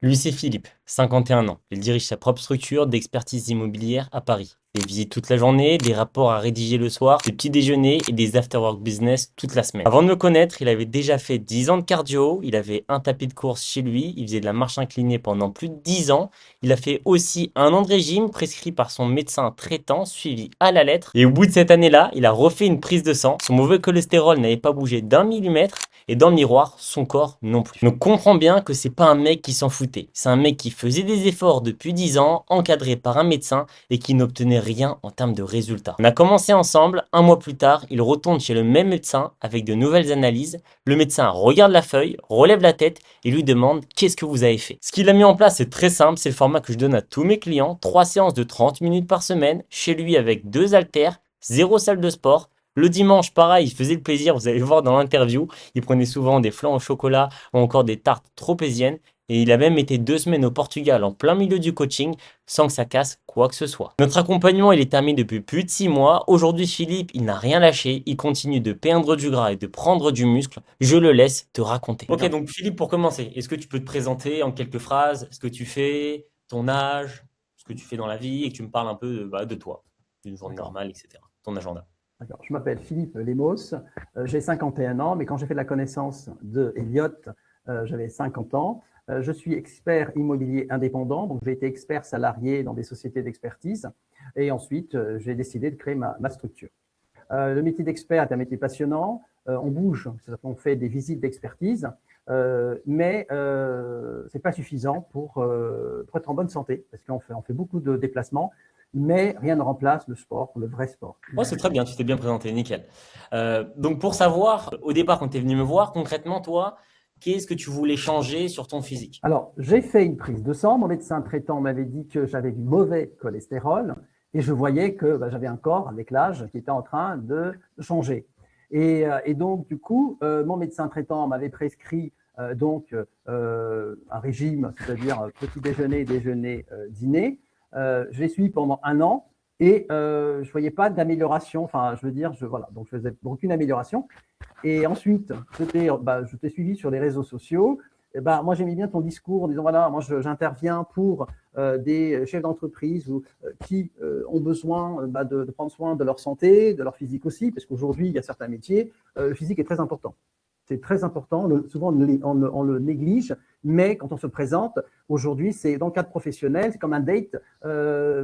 Lui, c'est Philippe, 51 ans. Il dirige sa propre structure d'expertise immobilière à Paris. Des visites toute la journée, des rapports à rédiger le soir, des petits déjeuners et des after-work business toute la semaine. Avant de me connaître, il avait déjà fait 10 ans de cardio, il avait un tapis de course chez lui, il faisait de la marche inclinée pendant plus de 10 ans, il a fait aussi un an de régime prescrit par son médecin traitant, suivi à la lettre. Et au bout de cette année-là, il a refait une prise de sang. Son mauvais cholestérol n'avait pas bougé d'un millimètre. Et dans le miroir, son corps non plus. Donc comprends bien que c'est pas un mec qui s'en foutait. C'est un mec qui faisait des efforts depuis 10 ans, encadré par un médecin et qui n'obtenait rien en termes de résultats. On a commencé ensemble, un mois plus tard, il retourne chez le même médecin avec de nouvelles analyses. Le médecin regarde la feuille, relève la tête et lui demande qu'est-ce que vous avez fait. Ce qu'il a mis en place, c'est très simple, c'est le format que je donne à tous mes clients, 3 séances de 30 minutes par semaine, chez lui avec 2 haltères, 0 salle de sport. Le dimanche, pareil, il faisait le plaisir, vous allez le voir dans l'interview, il prenait souvent des flancs au chocolat ou encore des tartes tropéziennes. Et il a même été 2 semaines au Portugal en plein milieu du coaching sans que ça casse quoi que ce soit. Notre accompagnement, il est terminé depuis plus de 6 mois. Aujourd'hui, Philippe, il n'a rien lâché. Il continue de perdre du gras et de prendre du muscle. Je le laisse te raconter. Ok, donc Philippe, pour commencer, est-ce que tu peux te présenter en quelques phrases ce que tu fais, ton âge, ce que tu fais dans la vie et que tu me parles un peu de toi, d'une journée D'accord. normale, etc. Ton agenda. D'accord. Je m'appelle Philippe Lemos, j'ai 51 ans, mais quand j'ai fait la connaissance de Elliot, j'avais 50 ans. Je suis expert immobilier indépendant, donc j'ai été expert salarié dans des sociétés d'expertise et ensuite j'ai décidé de créer ma structure. Le métier d'expert est un métier passionnant, on bouge, on fait des visites d'expertise, mais ce n'est pas suffisant pour être en bonne santé, parce qu'on fait beaucoup de déplacements, mais rien ne remplace le sport, le vrai sport. Ouais, c'est très bien, tu t'es bien présenté, nickel. Donc pour savoir, au départ, quand tu es venu me voir, concrètement, toi, qu'est-ce que tu voulais changer sur ton physique? Alors, j'ai fait une prise de sang. Mon médecin traitant m'avait dit que j'avais du mauvais cholestérol et je voyais que j'avais un corps avec l'âge qui était en train de changer. Et donc, du coup, mon médecin traitant m'avait prescrit un régime, c'est-à-dire petit déjeuner, déjeuner, dîner. Je l'ai suivi pendant un an et je ne voyais pas d'amélioration. Enfin, je veux dire, voilà, donc je faisais aucune amélioration. Et ensuite, je t'ai suivi sur les réseaux sociaux. Et moi, j'aimais bien ton discours en disant voilà, moi, j'interviens pour des chefs d'entreprise qui ont besoin de prendre soin de leur santé, de leur physique aussi, parce qu'aujourd'hui, il y a certains métiers, le physique est très important. C'est très important, souvent on le néglige, mais quand on se présente, aujourd'hui, c'est dans le cadre professionnel, c'est comme un date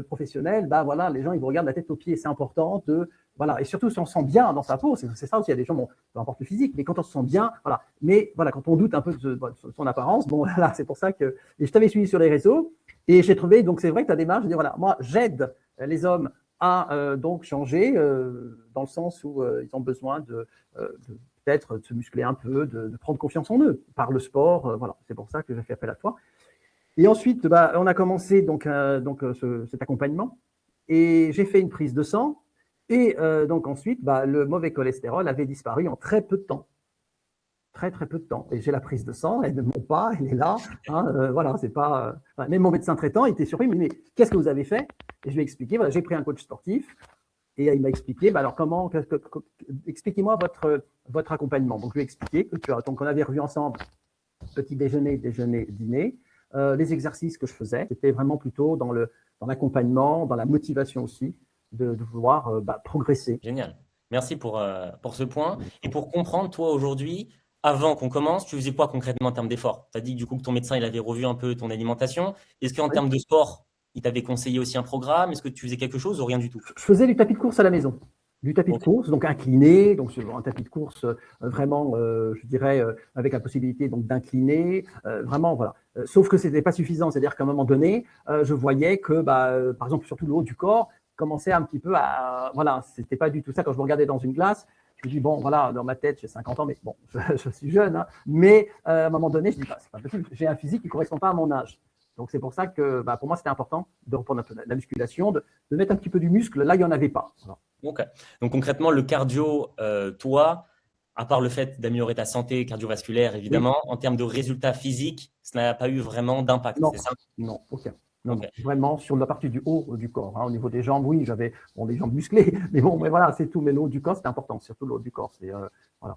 professionnel, voilà, les gens ils vous regardent la tête aux pieds, c'est important de voilà, et surtout si on se sent bien dans sa peau, c'est ça aussi, il y a des gens, bon, peu importe le physique, mais quand on se sent bien, voilà, mais voilà, quand on doute un peu de son apparence, bon, voilà, c'est pour ça que, et je t'avais suivi sur les réseaux, et j'ai trouvé, donc c'est vrai que ta démarche, je dis voilà, moi j'aide les hommes à donc changer, dans le sens où ils ont besoin de peut-être de se muscler un peu, de prendre confiance en eux par le sport. Voilà, c'est pour ça que j'ai fait appel à toi. Et ensuite, on a commencé cet accompagnement et j'ai fait une prise de sang. Et donc ensuite, le mauvais cholestérol avait disparu en très peu de temps. Très, très peu de temps. Et j'ai la prise de sang, elle ne monte pas, elle est là. Hein, voilà, c'est pas. Même mon médecin traitant était surpris, mais qu'est-ce que vous avez fait? Et je lui ai expliqué, voilà, j'ai pris un coach sportif et il m'a expliqué, alors comment, expliquez-moi votre accompagnement. Donc je lui ai expliqué donc on avait revu ensemble petit déjeuner, déjeuner, dîner, les exercices que je faisais. C'était vraiment plutôt dans l'accompagnement, dans la motivation aussi, de vouloir progresser. Génial. Merci pour ce point. Et pour comprendre, toi, aujourd'hui, avant qu'on commence, tu faisais quoi concrètement en termes d'efforts? Tu as dit du coup que ton médecin, il avait revu un peu ton alimentation. Est-ce qu'en Oui. termes de sport, il t'avait conseillé aussi un programme? Est-ce que tu faisais quelque chose ou rien du tout? Je faisais du tapis de course à la maison. Du tapis de Ok. course, donc incliné, donc sur un tapis de course vraiment, je dirais, avec la possibilité donc d'incliner, vraiment voilà. Sauf que c'était pas suffisant, c'est-à-dire qu'à un moment donné, je voyais que, par exemple, surtout le haut du corps commençait un petit peu à, voilà, c'était pas du tout ça. Quand je me regardais dans une glace, je me dis bon, voilà, dans ma tête, j'ai 50 ans, mais bon, je suis jeune, hein, mais à un moment donné, je dis c'est pas possible, j'ai un physique qui correspond pas à mon âge. Donc c'est pour ça que pour moi c'était important de reprendre un peu la musculation, de mettre un petit peu du muscle. Là, il n'y en avait pas. Voilà. Ok. Donc concrètement, le cardio, toi, à part le fait d'améliorer ta santé cardiovasculaire, Oui, évidemment, en termes de résultats physiques, ça n'a pas eu vraiment d'impact, non, c'est ça? non, aucun. Non, Ok. non, vraiment sur la partie du haut du corps. Hein. Au niveau des jambes, oui, j'avais des jambes musclées, mais bon, mais voilà, c'est tout. Mais le haut du corps, c'est important, surtout le haut du corps. C'est voilà,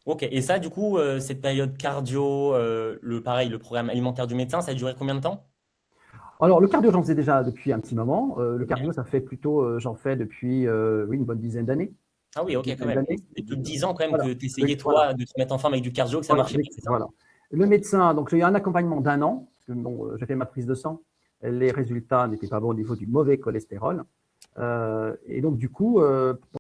Ok, et ça, du coup, cette période cardio, pareil, le programme alimentaire du médecin, ça a duré combien de temps? Alors, le cardio, j'en faisais déjà depuis un petit moment. Le Ok. cardio, ça fait plutôt, j'en fais depuis oui, une bonne dizaine d'années. Ah oui, Une ok, quand dizaine même. d'années. C'est plus de 10 ans quand même Voilà. que tu essayais, Oui, voilà. toi, de te mettre en forme avec du cardio, que ça Voilà, marchait pas, c'est ça? voilà. Le médecin, donc j'ai eu un accompagnement d'un an, parce que bon, j'ai fait ma prise de sang. Les résultats n'étaient pas bons au niveau du mauvais cholestérol. Et donc, du coup,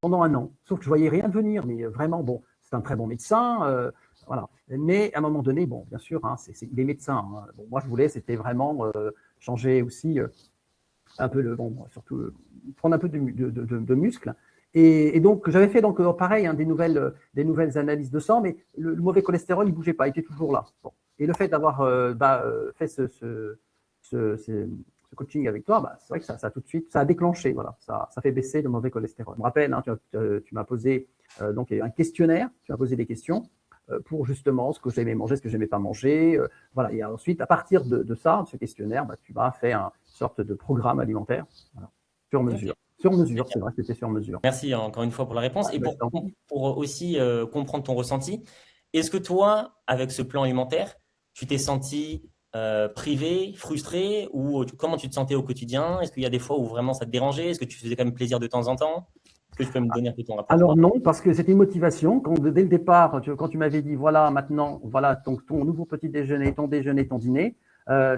pendant un an, sauf que je voyais rien venir, mais vraiment, bon, c'est un très bon médecin, voilà. Mais à un moment donné, bon, bien sûr, hein, il est médecin. Hein. Bon, moi, je voulais, c'était vraiment changer aussi un peu bon, surtout prendre un peu de muscle. Et donc, j'avais fait donc pareil, hein, des nouvelles analyses de sang, mais le mauvais cholestérol, il bougeait pas, il était toujours là. Bon. Et le fait d'avoir fait ce coaching avec toi, c'est vrai que ça tout de suite, ça a déclenché, voilà, ça fait baisser le mauvais cholestérol. Je me rappelle, hein, tu m'as posé donc un questionnaire, tu m'as posé des questions pour justement ce que j'aimais manger, ce que j'aimais pas manger. Voilà. Et ensuite, à partir de ça, de ce questionnaire, tu m'as fait une sorte de programme alimentaire voilà, sur Ok. mesure. Sur mesure, c'est vrai que c'était sur mesure. Merci encore une fois pour la réponse. Et Je t'en prie. pour aussi comprendre ton ressenti, est-ce que toi, avec ce plan alimentaire, tu t'es senti privé, frustré ou comment tu te sentais au quotidien? Est-ce qu'il y a des fois où vraiment ça te dérangeait? Est-ce que tu faisais quand même plaisir de temps en temps? Est-ce que tu peux me donner un peu ton rapport? Alors non, parce que c'était une motivation. Dès le départ, quand tu m'avais dit, voilà, maintenant, voilà ton nouveau petit déjeuner, ton dîner,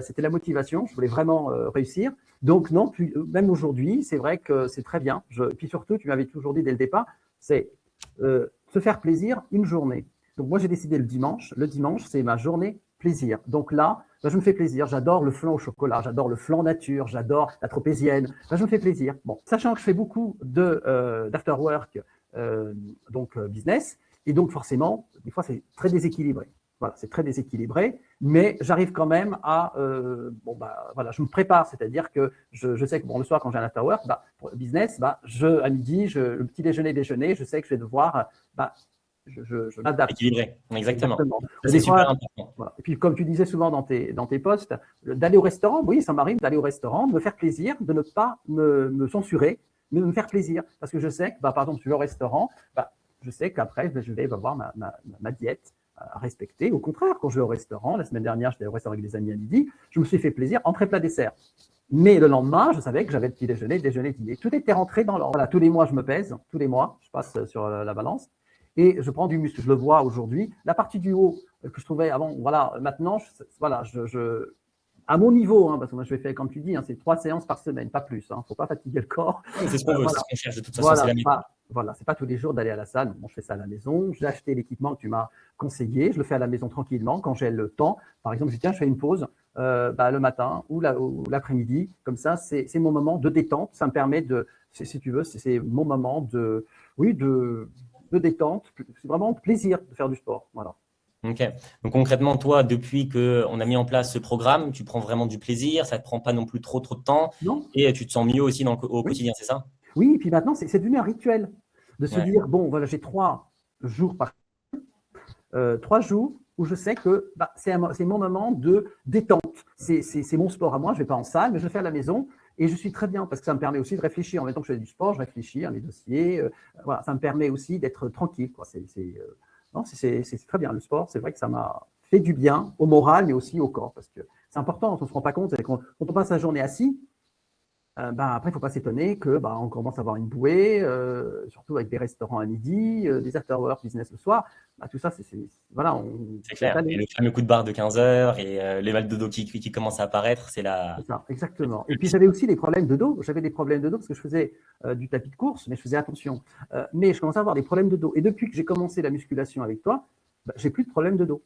c'était la motivation. Je voulais vraiment réussir. Donc non, même aujourd'hui, c'est vrai que c'est très bien. Puis surtout, tu m'avais toujours dit dès le départ, c'est se faire plaisir une journée. Donc moi, j'ai décidé le dimanche. Le dimanche, c'est ma journée plaisir. Donc là, je me fais plaisir. J'adore le flan au chocolat, j'adore le flan nature, j'adore la tropézienne. Je me fais plaisir. Bon, sachant que je fais beaucoup d'after work, business, et donc forcément, des fois, c'est très déséquilibré. Voilà, c'est très déséquilibré, mais j'arrive quand même à voilà, je me prépare, c'est-à-dire que je sais que bon le soir quand j'ai un after work, pour le business, à midi, le petit déjeuner, je sais que je vais devoir, je m'adapte. Équilibré, exactement. Exactement. Ça, Ou c'est des super fois, important. voilà. Et puis comme tu disais souvent dans tes posts, d'aller au restaurant, oui, ça m'arrive d'aller au restaurant, de me faire plaisir, de ne pas me censurer, mais de me faire plaisir. Parce que je sais que, par exemple, si je vais au restaurant, je sais qu'après, je vais avoir ma diète à respecter. Au contraire, quand je vais au restaurant, la semaine dernière, j'étais au restaurant avec des amis à midi, je me suis fait plaisir, entrée, plat, dessert. Mais le lendemain, je savais que j'avais le petit déjeuner, dîner. Tout était rentré dans l'ordre. Voilà, tous les mois, je me pèse. Tous les mois, je passe sur la balance et je prends du muscle. Je le vois aujourd'hui. La partie du haut que je trouvais avant, voilà, maintenant, voilà, à mon niveau, hein, parce que moi je vais faire, comme tu dis, hein, c'est 3 séances par semaine, pas plus. Il ne faut pas fatiguer le corps. C'est ce qu'on veut, c'est Voilà, ce qu'on cherche de toute façon, c'est voilà, la méthode. voilà, c'est pas tous les jours d'aller à la salle. Bon, je fais ça à la maison. J'ai acheté l'équipement que tu m'as conseillé. Je le fais à la maison tranquillement quand j'ai le temps. Par exemple, je dis tiens, je fais une pause le matin ou l'après-midi. Comme ça, c'est mon moment de détente. Ça me permet si tu veux, c'est mon moment oui, de détente. C'est vraiment plaisir de faire du sport. Voilà. Ok. Donc concrètement, toi, depuis qu'on a mis en place ce programme, tu prends vraiment du plaisir, ça ne te prend pas non plus trop de temps Non? et tu te sens mieux aussi au Oui. quotidien, c'est ça? Oui, et puis maintenant, c'est devenu un rituel de se Ouais. dire bon, voilà, j'ai 3 jours 3 jours où je sais que c'est mon moment de détente. C'est mon sport à moi, je ne vais pas en salle, mais je le fais à la maison et je suis très bien parce que ça me permet aussi de réfléchir. En même temps que je fais du sport, je réfléchis à mes dossiers. Voilà, ça me permet aussi d'être tranquille. C'est très bien. Le sport, c'est vrai que ça m'a fait du bien au moral, mais aussi au corps parce que c'est important, on ne se rend pas compte. Quand on passe la journée assis, après, il ne faut pas s'étonner que on commence à avoir une bouée, surtout avec des restaurants à midi, des after-work business le soir. Tout ça, voilà, on C'est est clair. Et allé. le fameux coup de barre de 15 heures et les mal de dos qui commencent à apparaître, c'est C'est la. ça, exactement. Et puis, j'avais aussi des problèmes de dos. J'avais des problèmes de dos parce que je faisais du tapis de course, mais je faisais attention. Mais je commençais à avoir des problèmes de dos. Et depuis que j'ai commencé la musculation avec toi, j'ai plus de problèmes de dos.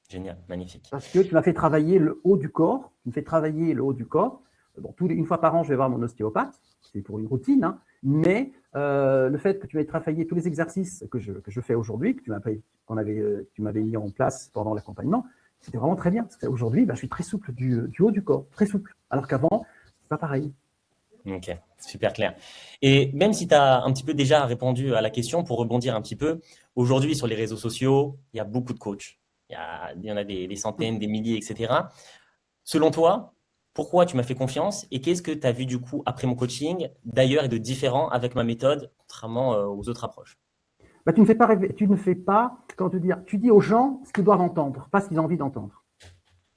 Génial, magnifique. Parce que tu m'as fait travailler le haut du corps. Tu me fais travailler le haut du corps. Bon, une fois par an, je vais voir mon ostéopathe. C'est pour une routine. Hein. Mais le fait que tu m'aies travaillé tous les exercices que je fais aujourd'hui, que tu m'avais mis en place pendant l'accompagnement, c'était vraiment très bien. Parce qu'aujourd'hui, je suis très souple du haut du corps. Très souple. Alors qu'avant, c'est pas pareil. Ok, super clair. Et même si tu as un petit peu déjà répondu à la question, pour rebondir un petit peu, aujourd'hui sur les réseaux sociaux, il y a beaucoup de coachs. Il y en a des centaines, des milliers, etc. Selon toi, pourquoi tu m'as fait confiance et qu'est-ce que tu as vu du coup après mon coaching, d'ailleurs et de différent avec ma méthode, contrairement aux autres approches? Bah, tu ne fais pas, comment te dire, tu dis aux gens ce qu'ils doivent entendre, pas ce qu'ils ont envie d'entendre.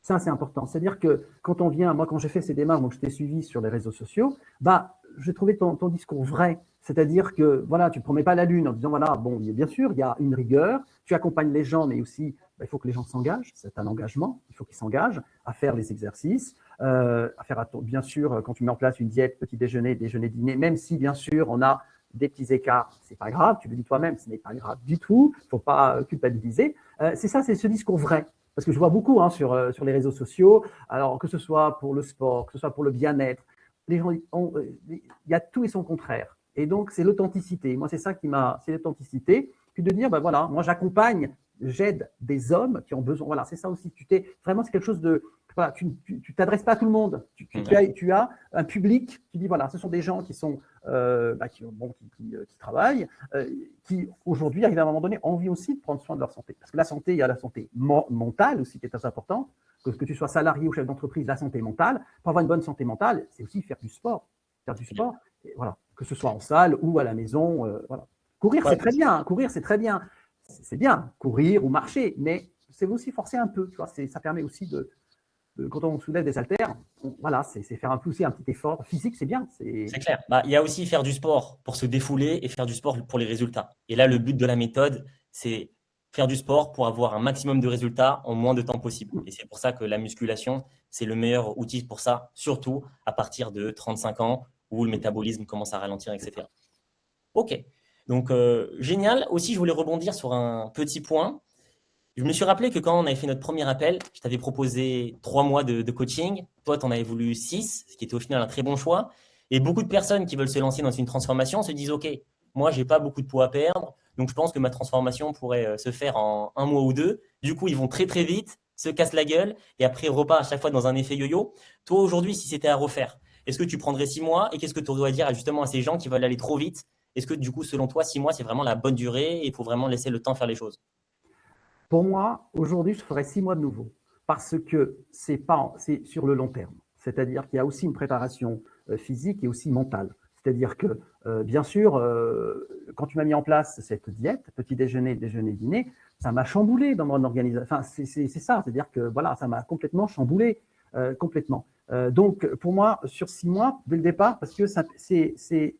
Ça, c'est important. C'est-à-dire que quand on vient, moi, quand j'ai fait ces démarches, donc je t'ai suivi sur les réseaux sociaux, bah, j'ai trouvé ton discours vrai. C'est-à-dire que, voilà, tu ne promets pas la lune en disant, voilà, bon, bien sûr, il y a une rigueur, tu accompagnes les gens, mais aussi, bah, il faut que les gens s'engagent. C'est un engagement. Il faut qu'ils s'engagent à faire les exercices, bien sûr, quand tu mets en place une diète, petit déjeuner, déjeuner, dîner, même si, bien sûr, on a des petits écarts, c'est pas grave, tu le dis toi-même, ce n'est pas grave du tout, il ne faut pas culpabiliser. C'est ça, c'est ce discours vrai. Parce que je vois beaucoup sur les réseaux sociaux, alors que ce soit pour le sport, que ce soit pour le bien-être, les gens il y a tout et son contraire. Et donc, c'est l'authenticité. Moi, c'est ça c'est l'authenticité. Puis de dire, ben voilà, moi, j'aide des hommes qui ont besoin. Voilà, c'est ça aussi. Vraiment, c'est quelque chose de. Voilà, tu t'adresses pas à tout le monde. Tu as un public. Tu dis, voilà, ce sont des gens qui sont qui travaillent, qui aujourd'hui, arrivent à un moment donné, ont envie aussi de prendre soin de leur santé. Parce que la santé, il y a la santé mentale aussi qui est très importante. Que tu sois salarié ou chef d'entreprise, la santé mentale. Pour avoir une bonne santé mentale, c'est aussi faire du sport. Faire du sport, et voilà, que ce soit en salle ou à la maison. Voilà. Courir, c'est très bien. Courir, c'est très bien. C'est bien, courir ou marcher, mais c'est aussi forcer un peu. Tu vois, ça permet aussi quand on soulève des haltères, voilà, c'est faire un peu aussi un petit effort physique, c'est bien. C'est clair. Bah, il y a aussi faire du sport pour se défouler et faire du sport pour les résultats. Et là, le but de la méthode, c'est faire du sport pour avoir un maximum de résultats en moins de temps possible. Et c'est pour ça que la musculation, c'est le meilleur outil pour ça, surtout à partir de 35 ans où le métabolisme commence à ralentir, etc. Ok. Donc, génial. Aussi, je voulais rebondir sur un petit point. Je me suis rappelé que quand on avait fait notre premier appel, je t'avais proposé 3 mois de coaching. Toi, tu en avais voulu 6, ce qui était au final un très bon choix. Et beaucoup de personnes qui veulent se lancer dans une transformation se disent, OK, moi, j'ai pas beaucoup de poids à perdre, donc je pense que ma transformation pourrait se faire en 1 mois ou 2. Du coup, ils vont très, très vite, se cassent la gueule, et après, repas à chaque fois dans un effet yo-yo. Toi, aujourd'hui, si c'était à refaire, est-ce que tu prendrais 6 mois? Et qu'est-ce que tu aurais à dire justement à ces gens qui veulent aller trop vite? Est-ce que du coup, selon toi, 6 mois, c'est vraiment la bonne durée et il faut vraiment laisser le temps faire les choses? Pour moi, aujourd'hui, je ferai 6 mois de nouveau parce que c'est sur le long terme. C'est-à-dire qu'il y a aussi une préparation physique et aussi mentale. C'est-à-dire que, bien sûr, quand tu m'as mis en place cette diète, petit déjeuner, déjeuner, dîner, ça m'a chamboulé dans mon organisation. Enfin, c'est ça. C'est-à-dire que voilà, ça m'a complètement chamboulé, complètement. Donc, pour moi, sur 6 mois, dès le départ, parce que c'est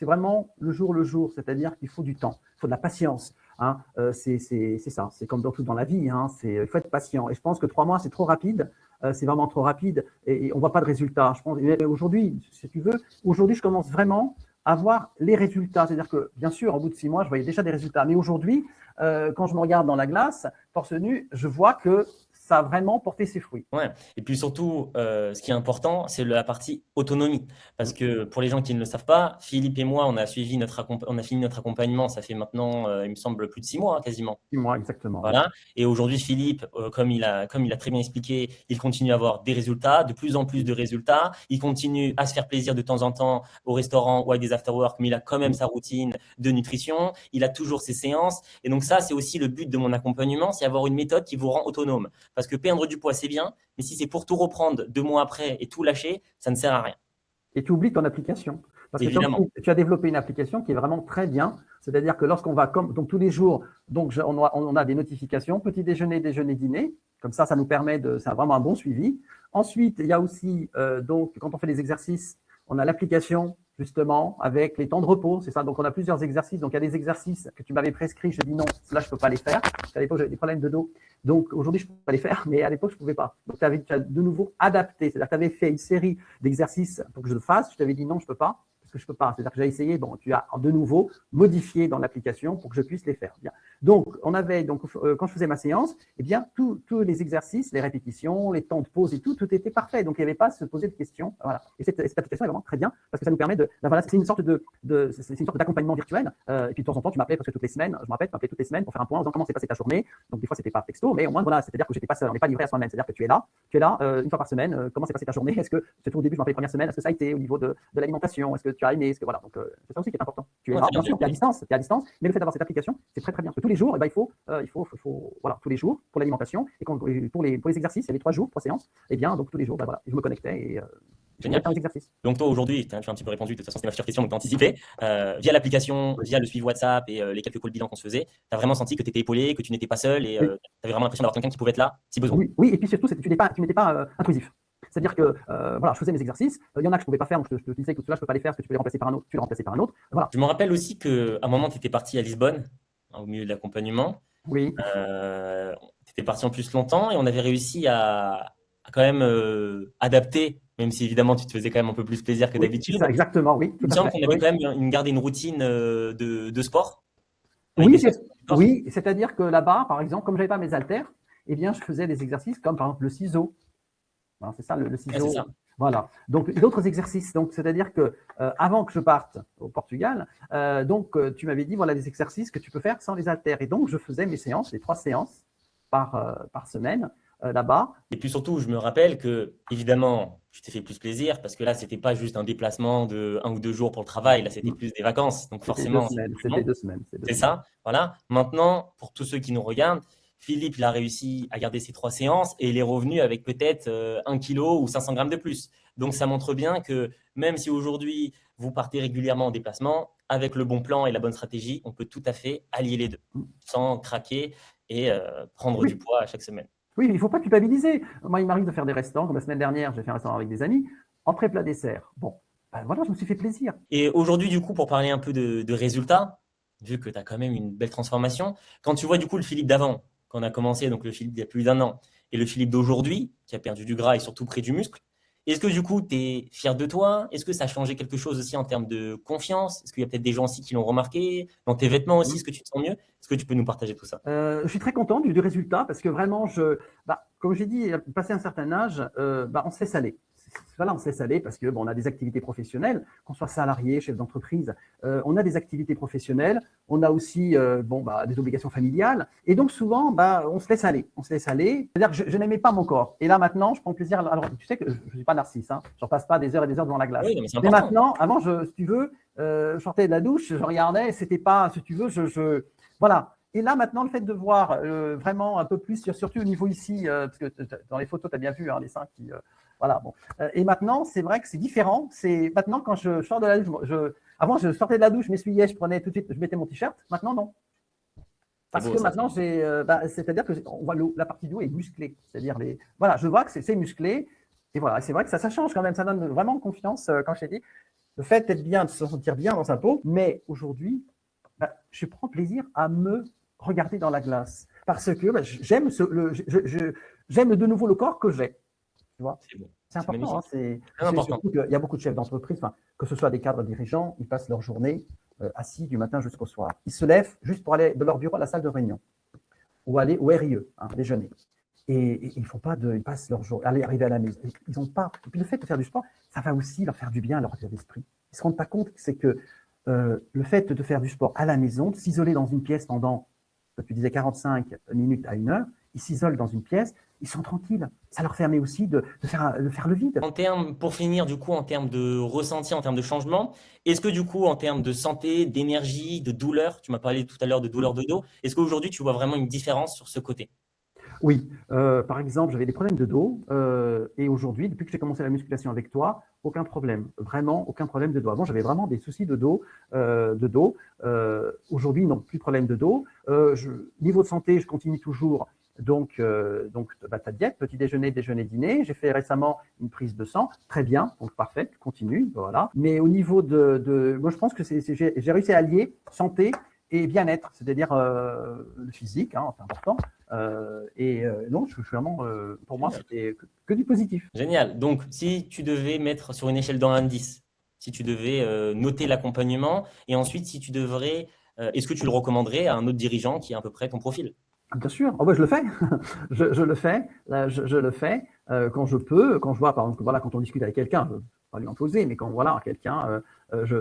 vraiment le jour, c'est-à-dire qu'il faut du temps, il faut de la patience. Hein, c'est ça, c'est comme dans tout dans la vie, hein, il faut être patient. Et je pense que 3 mois, c'est trop rapide, c'est vraiment trop rapide et on ne voit pas de résultats. Je pense, aujourd'hui, si tu veux, aujourd'hui, je commence vraiment à voir les résultats. C'est-à-dire que, bien sûr, au bout de 6 mois, je voyais déjà des résultats. Mais aujourd'hui, quand je me regarde dans la glace, torse nu, je vois que ça a vraiment porté ses fruits. Ouais. Et puis surtout, ce qui est important, c'est la partie autonomie. Parce que pour les gens qui ne le savent pas, Philippe et moi, on a fini notre accompagnement, ça fait maintenant, il me semble, plus de 6 mois, hein, quasiment. 6 mois, exactement. Voilà. Et aujourd'hui, Philippe, comme il a très bien expliqué, il continue à avoir des résultats, de plus en plus de résultats. Il continue à se faire plaisir de temps en temps au restaurant ou avec des after-work, mais il a quand même sa routine de nutrition. Il a toujours ses séances. Et donc ça, c'est aussi le but de mon accompagnement, c'est avoir une méthode qui vous rend autonome. Parce que perdre du poids, c'est bien, mais si c'est pour tout reprendre 2 mois après et tout lâcher, ça ne sert à rien. Et tu oublies ton application. Parce Évidemment. que tu as développé une application qui est vraiment très bien. C'est-à-dire que lorsqu'on va, donc tous les jours, donc on a des notifications, petit déjeuner, déjeuner, dîner. Comme ça nous permet c'est vraiment un bon suivi. Ensuite, il y a aussi, donc, quand on fait des exercices, on a l'application, justement, avec les temps de repos, c'est ça. Donc, on a plusieurs exercices. Donc, il y a des exercices que tu m'avais prescrits. Je dis non, là, je ne peux pas les faire. Parce qu'à l'époque, j'avais des problèmes de dos. Donc, aujourd'hui, je ne peux pas les faire, mais à l'époque, je ne pouvais pas. Donc, tu as de nouveau adapté. C'est-à-dire que tu avais fait une série d'exercices pour que je le fasse. Je t'avais dit non, je ne peux pas. Parce que je ne peux pas. C'est-à-dire que j'ai essayé. Bon, tu as de nouveau modifié dans l'application pour que je puisse les faire. Bien. Donc, quand je faisais ma séance, eh bien, tous les exercices, les répétitions, les temps de pause et tout était parfait. Donc, il n'y avait pas à se poser de questions. Voilà. Et cette application est vraiment très bien parce que ça nous permet voilà, c'est une sorte d'accompagnement virtuel. Et puis, de temps en temps, tu m'appelais presque toutes les semaines. Je me rappelle, tu m'appelais toutes les semaines pour faire un point en disant comment s'est passée ta journée. Donc, des fois, c'était pas texto, mais au moins, voilà, c'est-à-dire que j'étais pas seul. On n'est pas livré à soi-même. C'est-à-dire que tu es là une fois par semaine. Comment s'est passée ta journée? Est-ce que, surtout au début, je me rappelle les premières semaines, est-ce que ça a été au niveau de l'alimentation? Est-ce que tu as aimé? Est-ce que voilà. Donc, c'est ça aussi qui est important. Tu es là, bien sûr, tu es à distance, mais le fait d'avoir cette application, c'est très très bien. Parce que tous les jours, il faut voilà, tous les jours pour l'alimentation et pour les exercices, il y avait 3 jours, 3 séances. Et bien, donc tous les jours, voilà, je me connectais et Génial. dans les exercices. Donc toi aujourd'hui, tu as un petit peu répondu, de toute façon c'était ma future question, donc tu as anticipé. Via l'application, Oui. via le suivi WhatsApp et les quelques calls bilan qu'on se faisait, tu as vraiment senti que tu étais épaulé, que tu n'étais pas seul et Oui. tu avais vraiment l'impression d'avoir quelqu'un qui pouvait être là si besoin. Oui, oui, et puis surtout, tu n'étais pas intrusif. C'est-à-dire que voilà, je faisais mes exercices, il y en a que je ne pouvais pas faire, donc je te disais que cela je ne peux pas les faire, parce que tu peux les remplacer par un autre, tu les remplaçais par un autre. Voilà. Je me rappelle aussi qu'à un moment, tu étais parti à Lisbonne, hein, au milieu de l'accompagnement. Oui, Tu étais parti en plus longtemps et on avait réussi à quand même adapter, même si évidemment tu te faisais quand même un peu plus plaisir que oui, c'est d'habitude. ça, exactement, oui, Il tout me à semble fait. qu'on avait Oui, quand même gardé une routine de sport avec oui, des séances de sport. oui, c'est-à-dire que là-bas, par exemple, comme je n'avais pas mes haltères, eh bien, je faisais des exercices comme par exemple le ciseau. Voilà, c'est ça, le Ouais, c'est ciseau. ça. Voilà. Donc, d'autres exercices. Donc, c'est-à-dire que avant que je parte au Portugal, tu m'avais dit, voilà, des exercices que tu peux faire sans les haltères. Et donc, je faisais mes séances, les 3 séances par semaine là-bas. Et puis surtout, je me rappelle que, évidemment, tu t'es fait plus plaisir parce que là, c'était pas juste un déplacement de 1 ou 2 jours pour le travail, là, c'était plus des vacances. Donc C'était 2 forcément, semaines. c'était plus C'était long. 2 semaines. C'est 2 C'est semaines. ça, voilà. Maintenant, pour tous ceux qui nous regardent, Philippe, il a réussi à garder ses 3 séances et il est revenu avec peut-être 1 kilo ou 500 grammes de plus. Donc, ça montre bien que même si aujourd'hui, vous partez régulièrement en déplacement, avec le bon plan et la bonne stratégie, on peut tout à fait allier les deux sans craquer et prendre du Oui, poids à chaque semaine. oui, il ne faut pas culpabiliser. Moi, il m'arrive de faire des restaurants, comme la semaine dernière, j'ai fait un restaurant avec des amis, entrée, plat, dessert. Bon, ben voilà, je me suis fait plaisir. Et aujourd'hui, du coup, pour parler un peu de résultats, vu que tu as quand même une belle transformation, quand tu vois du coup le Philippe d'avant, quand on a commencé, donc le Philippe d'il y a plus d'1 an, et le Philippe d'aujourd'hui, qui a perdu du gras et surtout pris du muscle, est-ce que du coup, tu es fier de toi? Est-ce que ça a changé quelque chose aussi en termes de confiance? Est-ce qu'il y a peut-être des gens aussi qui l'ont remarqué? Dans tes vêtements aussi, est-ce que tu te sens mieux? Est-ce que tu peux nous partager tout ça? Je suis très content du résultat parce que vraiment, comme j'ai dit, passé un certain âge, on se laisse aller. Voilà, on se laisse aller parce que on a des activités professionnelles, qu'on soit salarié, chef d'entreprise, on a des activités professionnelles, on a aussi des obligations familiales, et donc souvent, on se laisse aller. On se laisse aller. C'est-à-dire que je n'aimais pas mon corps, et là maintenant, je prends plaisir. Alors, tu sais que je ne suis pas narcisse, hein, je ne passe pas des heures et des heures devant la glace. Oui, non, mais c'est Mais important. maintenant, avant, si tu veux, je sortais de la douche, je regardais, c'était pas, si tu veux, voilà. Et là, maintenant, le fait de voir vraiment un peu plus, surtout au niveau ici, parce que dans les photos, tu as bien vu les seins qui. Voilà, bon. Et maintenant, c'est vrai que c'est différent. C'est maintenant, quand je sors de la douche, avant, je sortais de la douche, je m'essuyais, je prenais tout de suite, je mettais mon t-shirt. Maintenant, non. C'est Parce beau que ça. maintenant, c'est-à-dire que on voit la partie du haut est musclée. C'est-à-dire, voilà, je vois que c'est musclé. Et voilà, c'est vrai que ça change quand même. Ça donne vraiment confiance, quand je t'ai dit. Le fait d'être bien, de se sentir bien dans sa peau. Mais aujourd'hui, je prends plaisir à me regarder dans la glace parce que j'aime de nouveau le corps que j'ai. Tu vois, C'est beau. c'est C'est important. magnifique. Très C'est important. surtout qu'il y a beaucoup de chefs d'entreprise, que ce soit des cadres dirigeants, ils passent leur journée assis du matin jusqu'au soir. Ils se lèvent juste pour aller de leur bureau à la salle de réunion ou aller au RIE, déjeuner. Et ils font pas ils passent leur jour, arriver à la maison. Ils ont pas. Et puis le fait de faire du sport, ça va aussi leur faire du bien à leur état d'esprit. Ils se rendent pas compte que c'est que le fait de faire du sport à la maison, de s'isoler dans une pièce pendant, tu disais 45 minutes à 1 heure, ils s'isolent dans une pièce, ils sont tranquilles. Ça leur permet aussi de faire le vide. Pour finir, du coup, en termes de ressenti, en termes de changement, est-ce que du coup, en termes de santé, d'énergie, de douleur, tu m'as parlé tout à l'heure de douleur de dos, est-ce qu'aujourd'hui, tu vois vraiment une différence sur ce côté? Oui, par exemple, j'avais des problèmes de dos et aujourd'hui, depuis que j'ai commencé la musculation avec toi, aucun problème, vraiment aucun problème de dos. Avant, j'avais vraiment des soucis de dos. Aujourd'hui, non, plus de problème de dos. Niveau de santé, je continue toujours. Donc ta diète, petit déjeuner, déjeuner, dîner. J'ai fait récemment une prise de sang, très bien, donc parfait, continue, voilà. Mais au niveau moi je pense que j'ai réussi à allier santé et bien-être, c'est-à-dire le physique, c'est important. Non, je suis vraiment, pour moi, c'était que du positif. Génial. Donc, si tu devais mettre sur une échelle d'1 à 10, si tu devais noter l'accompagnement, et ensuite, si tu devrais, est-ce que tu le recommanderais à un autre dirigeant qui a à peu près ton profil? Bien sûr, je le fais, je le fais, je le fais quand je peux, quand je vois, par exemple, voilà, quand on discute avec quelqu'un, je ne vais pas lui imposer, mais quand voilà, quelqu'un,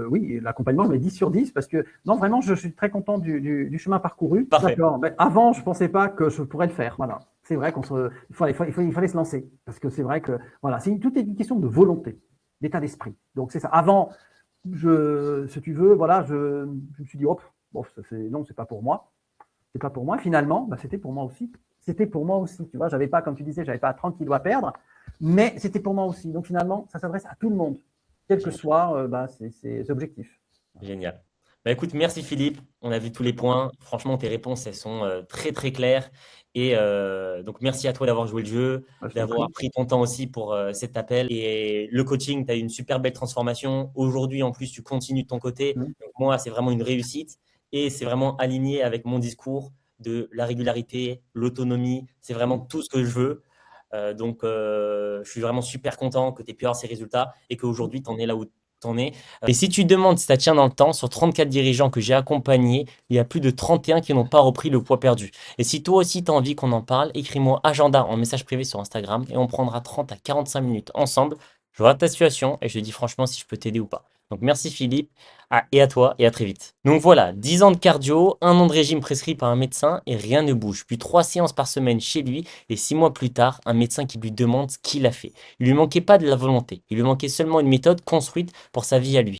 oui, l'accompagnement, je mets 10 sur 10 parce que, non, vraiment, je suis très content du chemin parcouru. Parfait. D'accord, mais avant, je ne pensais pas que je pourrais le faire. Voilà, c'est vrai il fallait se lancer parce que c'est vrai que, voilà, tout est une question de volonté, d'état d'esprit. Donc, c'est ça. Avant, si tu veux, voilà, je me suis dit, hop, bon, non, c'est pas pour moi. C'est pas pour moi. Finalement, c'était pour moi aussi. C'était pour moi aussi. Tu vois, j'avais pas, comme tu disais, j'avais pas 30 kilos à perdre. Mais c'était pour moi aussi. Donc finalement, ça s'adresse à tout le monde, quels que soient ses objectifs. Génial. Bah écoute, merci Philippe. On a vu tous les points. Franchement, tes réponses, elles sont très très claires. Et donc, merci à toi d'avoir joué le jeu, Je t'en d'avoir prie. pris ton temps aussi pour cet appel. Et le coaching, tu as eu une super belle transformation. Aujourd'hui, en plus, tu continues de ton côté. Mm. Donc, moi, c'est vraiment une réussite. Et c'est vraiment aligné avec mon discours de la régularité, l'autonomie. C'est vraiment tout ce que je veux. Je suis vraiment super content que tu aies pu avoir ces résultats et qu'aujourd'hui, tu en es là où tu en es. Et si tu demandes si ça tient dans le temps, sur 34 dirigeants que j'ai accompagnés, il y a plus de 31 qui n'ont pas repris le poids perdu. Et si toi aussi tu as envie qu'on en parle, écris-moi agenda en message privé sur Instagram et on prendra 30 à 45 minutes ensemble. Je vois ta situation et je te dis franchement si je peux t'aider ou pas. Donc merci Philippe, et à toi et à très vite. Donc voilà, 10 ans de cardio, un an de régime prescrit par un médecin et rien ne bouge. Puis 3 séances par semaine chez lui et 6 mois plus tard, un médecin qui lui demande ce qu'il a fait. Il lui manquait pas de la volonté, il lui manquait seulement une méthode construite pour sa vie à lui.